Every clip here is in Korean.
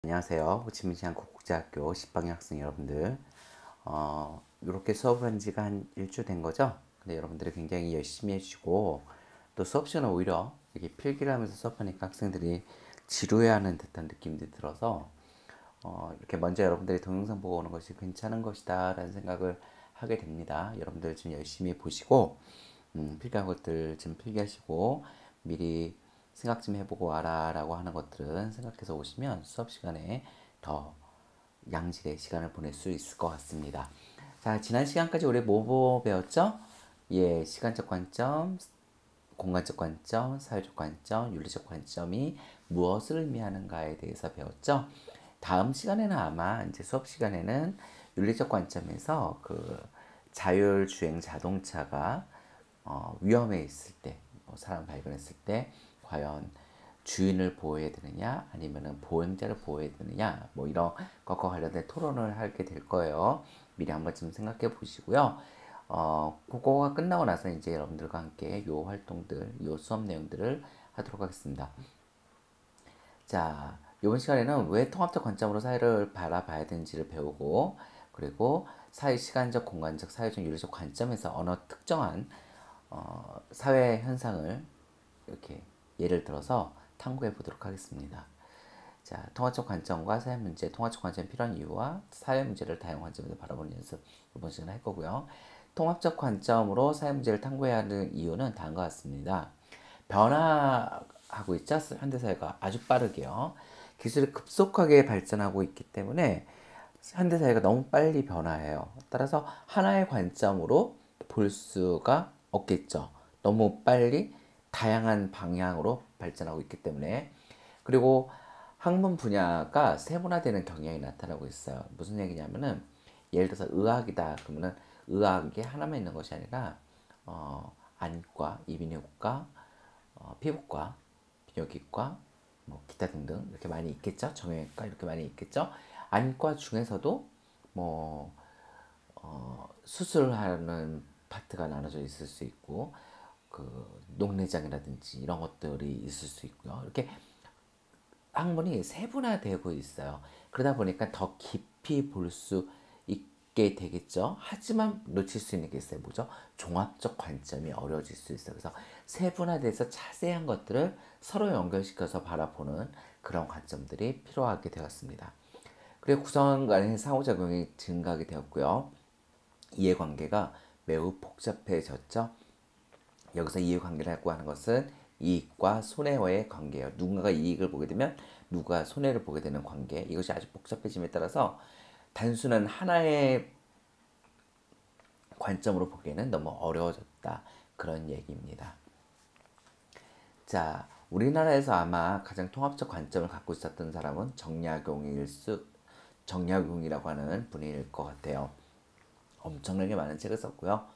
안녕하세요. 호치민시한 국제학교 10방의 학생 여러분들. 이렇게 수업을 한 지가 한 일주 된 거죠? 근데 여러분들이 굉장히 열심히 해주시고, 또 수업 시간에 오히려 이렇게 필기를 하면서 수업하니까 학생들이 지루해하는 듯한 느낌이 들어서, 이렇게 먼저 여러분들이 동영상 보고 오는 것이 괜찮은 것이다 라는 생각을 하게 됩니다. 여러분들 좀 열심히 보시고, 필기한 것들 좀 필기하시고, 미리 생각 좀 해보고 와라 라고 하는 것들은 생각해서 오시면 수업 시간에 더 양질의 시간을 보낼 수 있을 것 같습니다. 자, 지난 시간까지 우리 뭐 배웠죠? 예, 시간적 관점, 공간적 관점, 사회적 관점, 윤리적 관점이 무엇을 의미하는가에 대해서 배웠죠. 다음 시간에는 아마 이제 수업 시간에는 윤리적 관점에서 그 자율주행 자동차가 위험에 있을 때, 사람 발견했을 때 과연 주인을 보호해야 되느냐 아니면은 보행자를 보호해야 되느냐 뭐 이런 것과 관련된 토론을 하게 될 거예요. 미리 한번 좀 생각해 보시고요. 그거가 끝나고 나서 이제 여러분들과 함께 요 활동들, 요 수업 내용들을 하도록 하겠습니다. 자, 이번 시간에는 왜 통합적 관점으로 사회를 바라봐야 되는지를 배우고, 그리고 사회 시간적, 공간적, 사회적, 윤리적 관점에서 어느 특정한 사회 현상을 이렇게 예를 들어서 탐구해 보도록 하겠습니다. 자, 통합적 관점과 사회 문제, 통합적 관점이 필요한 이유와 사회 문제를 다양한 관점에서 바라보는 연습 이번 시간에 할 거고요. 통합적 관점으로 사회 문제를 탐구해야 하는 이유는 다음과 같습니다. 변화하고 있죠? 현대사회가 아주 빠르게요. 기술이 급속하게 발전하고 있기 때문에 현대사회가 너무 빨리 변화해요. 따라서 하나의 관점으로 볼 수가 없겠죠. 너무 빨리 다양한 방향으로 발전하고 있기 때문에. 그리고 학문 분야가 세분화되는 경향이 나타나고 있어요. 무슨 얘기냐면은 예를 들어서 의학이다 그러면은 의학이 하나만 있는 것이 아니라 안과, 이비인후과, 피부과, 비뇨기과, 뭐 기타 등등 이렇게 많이 있겠죠. 정형외과 이렇게 많이 있겠죠. 안과 중에서도 뭐 수술하는 파트가 나눠져 있을 수 있고 그 녹내장이라든지 이런 것들이 있을 수 있고요. 이렇게 학문이 세분화되고 있어요. 그러다 보니까 더 깊이 볼 수 있게 되겠죠. 하지만 놓칠 수 있는 게 있어요. 뭐죠? 종합적 관점이 어려워질 수 있어요. 그래서 세분화돼서 자세한 것들을 서로 연결시켜서 바라보는 그런 관점들이 필요하게 되었습니다. 그리고 구성 간의 상호작용이 증가하게 되었고요. 이해관계가 매우 복잡해졌죠. 여기서 이해관계라고 하는 것은 이익과 손해와의 관계예요. 누군가가 이익을 보게 되면 누가 손해를 보게 되는 관계. 이것이 아주 복잡해짐에 따라서 단순한 하나의 관점으로 보기에는 너무 어려워졌다. 그런 얘기입니다. 자, 우리나라에서 아마 가장 통합적 관점을 갖고 있었던 사람은 정약용이라고 하는 분일 것 같아요. 엄청나게 많은 책을 썼고요.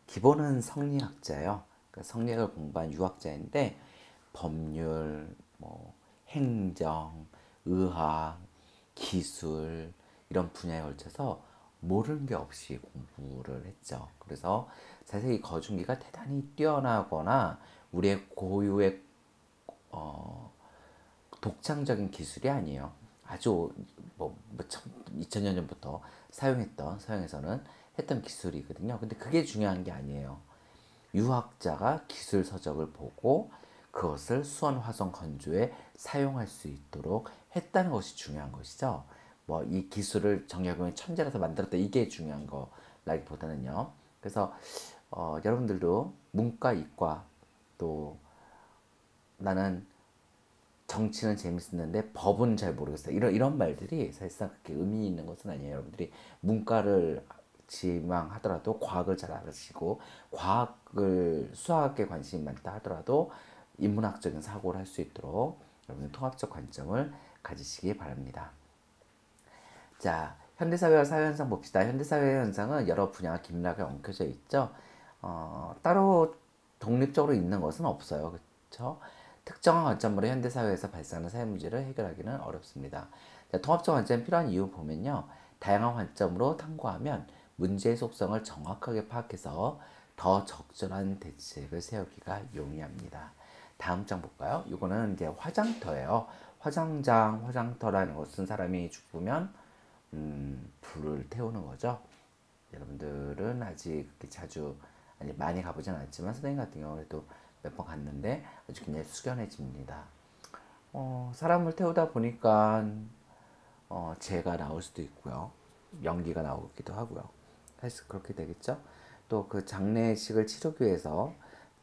기본은 성리학자예요. 그러니까 성리학을 공부한 유학자인데 법률, 뭐 행정, 의학, 기술 이런 분야에 걸쳐서 모르는 게 없이 공부를 했죠. 그래서 자세히 거중기가 대단히 뛰어나거나 우리의 고유의 독창적인 기술이 아니에요. 아주 2000년 전부터 서양에서는 했던 기술이거든요. 근데 그게 중요한 게 아니에요. 유학자가 기술 서적을 보고 그것을 수원 화성 건조에 사용할 수 있도록 했다는 것이 중요한 것이죠. 뭐 이 기술을 정약용이 천재라서 만들었다 이게 중요한 거라기보다는요. 그래서 여러분들도 문과, 이과 또 나는 정치는 재밌었는데 법은 잘 모르겠어요. 이런 말들이 사실상 그렇게 의미 있는 것은 아니에요. 여러분들이 문과를 지망하더라도 과학을 잘 알으시고 수학에 관심이 많다 하더라도 인문학적인 사고를 할 수 있도록 여러분 통합적 관점을 가지시기 바랍니다. 자, 현대사회와 사회현상 봅시다. 현대사회 현상은 여러 분야가 긴밀하게 엉켜져 있죠. 따로 독립적으로 있는 것은 없어요. 그렇죠? 특정한 관점으로 현대사회에서 발생하는 사회 문제를 해결하기는 어렵습니다. 자, 통합적 관점이 필요한 이유 보면요. 다양한 관점으로 탐구하면 문제의 속성을 정확하게 파악해서 더 적절한 대책을 세우기가 용이합니다. 다음 장 볼까요? 이거는 이제 화장터예요. 화장장, 화장터라는 것은 사람이 죽으면 불을 태우는 거죠. 여러분들은 아직 그렇게 자주 아니 많이 가보진 않았지만 선생님 같은 경우에도 몇 번 갔는데 아주 굉장히 숙연해집니다. 사람을 태우다 보니까 재가 나올 수도 있고요. 연기가 나오기도 하고요. 사실 그렇게 되겠죠. 또 그 장례식을 치르기 위해서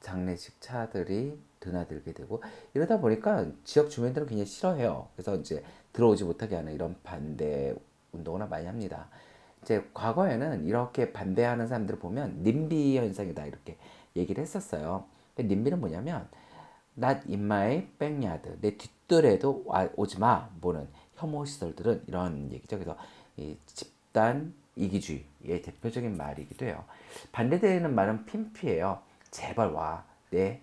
장례식 차들이 드나들게 되고 이러다 보니까 지역 주민들은 굉장히 싫어해요. 그래서 이제 들어오지 못하게 하는 이런 반대 운동을 많이 합니다. 이제 과거에는 이렇게 반대하는 사람들을 보면 님비 현상이다 이렇게 얘기를 했었어요. 님비는 뭐냐면 not in my backyard 내 뒷뜰에도 오지 마 뭐는 혐오 시설들은 이런 얘기죠. 그래서 이 집단 이기주의의 대표적인 말이기도 해요. 반대되는 말은 핀피예요. 제발 와 내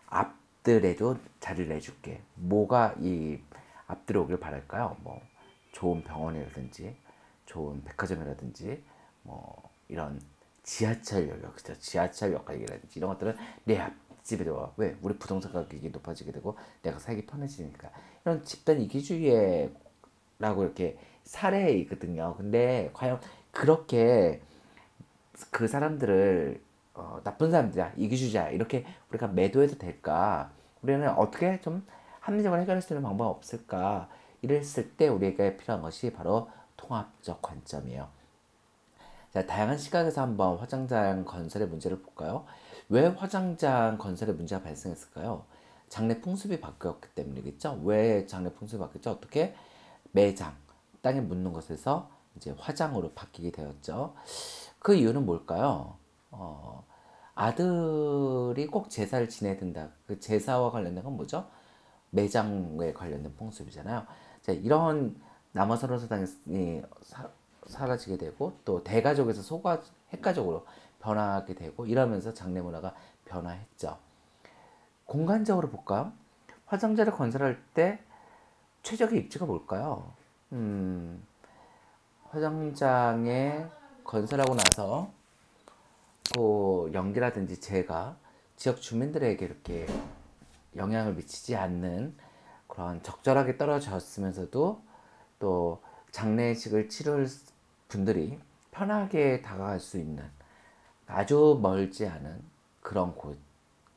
앞뜰에도 자리를 내줄게. 뭐가 이 앞뜰에 오길 바랄까요? 뭐 좋은 병원이라든지 좋은 백화점이라든지 뭐 이런 지하철역, 지하철역이라든지 이런 것들은 내 앞집에 들어와. 왜? 우리 부동산 가격이 높아지게 되고 내가 살기 편해지니까. 이런 집단 이기주의라고 이렇게 사례이거든요. 근데 과연 그렇게 그 사람들을 나쁜 사람들이야, 이기주의자 이렇게 우리가 매도해도 될까? 우리는 어떻게 좀 합리적으로 해결할 수 있는 방법 없을까? 이랬을 때 우리에게 필요한 것이 바로 통합적 관점이에요. 자, 다양한 시각에서 한번 화장장 건설의 문제를 볼까요? 왜 화장장 건설의 문제가 발생했을까요? 장래 풍습이 바뀌었기 때문이겠죠? 왜 장래 풍습이 바뀌었죠? 어떻게? 매장, 땅에 묻는 것에서 이제 화장으로 바뀌게 되었죠. 그 이유는 뭘까요? 아들이 꼭 제사를 지내야 된다. 그 제사와 관련된 건 뭐죠? 매장에 관련된 풍습이잖아요. 자, 이런 남아선호 사상이 사라지게 되고 또 대가족에서 핵가족으로 변화하게 되고 이러면서 장례 문화가 변화했죠. 공간적으로 볼까요? 화장자를 건설할 때 최적의 입지가 뭘까요? 화장장에 건설하고 나서 그 연기라든지 재가 지역 주민들에게 이렇게 영향을 미치지 않는 그런 적절하게 떨어졌으면서도 또 장례식을 치를 분들이 편하게 다가갈 수 있는 아주 멀지 않은 그런 곳,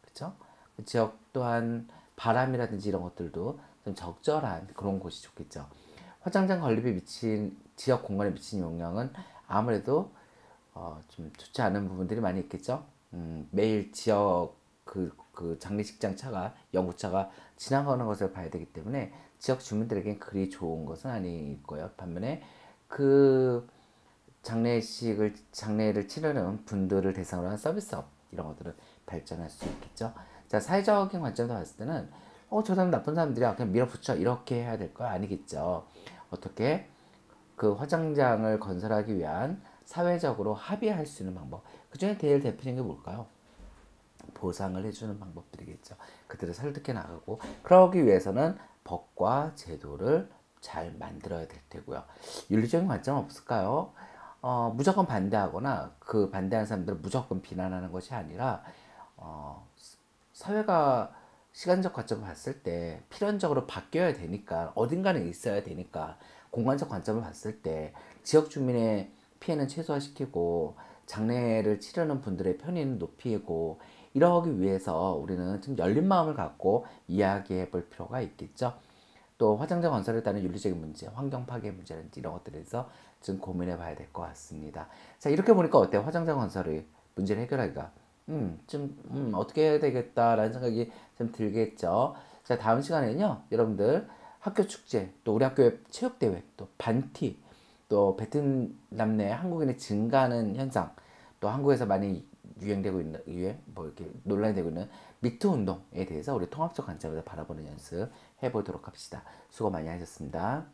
그렇죠? 그 지역 또한 바람이라든지 이런 것들도 좀 적절한 그런 곳이 좋겠죠. 화장장 건립이 미친 지역 공간에 미친 영향은 아무래도 좀 좋지 않은 부분들이 많이 있겠죠. 매일 지역 그 장례식장 차가 연구차가 지나가는 것을 봐야 되기 때문에 지역 주민들에겐 그리 좋은 것은 아닐 거예요. 반면에 그 장례를 치르는 분들을 대상으로 한 서비스업 이런 것들은 발전할 수 있겠죠. 자, 사회적인 관점에서 봤을 때는 저 사람 나쁜 사람들이야 그냥 밀어붙여 이렇게 해야 될 거 아니겠죠. 어떻게 그 화장장을 건설하기 위한 사회적으로 합의할 수 있는 방법. 그 중에 제일 대표적인 게 뭘까요? 보상을 해주는 방법들이겠죠. 그들을 설득해 나가고 그러기 위해서는 법과 제도를 잘 만들어야 될 테고요. 윤리적인 관점은 없을까요? 무조건 반대하거나 그 반대하는 사람들을 무조건 비난하는 것이 아니라 사회가 시간적 관점을 봤을 때 필연적으로 바뀌어야 되니까 어딘가는 있어야 되니까 공간적 관점을 봤을 때 지역 주민의 피해는 최소화시키고 장례를 치르는 분들의 편의는 높이고 이러기 위해서 우리는 좀 열린 마음을 갖고 이야기해 볼 필요가 있겠죠. 또 화장장 건설에 따른 윤리적인 문제, 환경 파괴 문제라든지 이런 것들에 대해서 좀 고민해 봐야 될 것 같습니다. 자, 이렇게 보니까 어때요? 화장장 건설의 문제를 해결하기가 어떻게 해야 되겠다라는 생각이 좀 들겠죠. 자, 다음 시간에는요, 여러분들 학교 축제, 또 우리 학교의 체육대회, 또 반티, 또 베트남 내 한국인의 증가하는 현상, 또 한국에서 많이 유행되고 있는, 뭐 이렇게 논란이 되고 있는 미투 운동에 대해서 우리 통합적 관점에서 바라보는 연습 해보도록 합시다. 수고 많이 하셨습니다.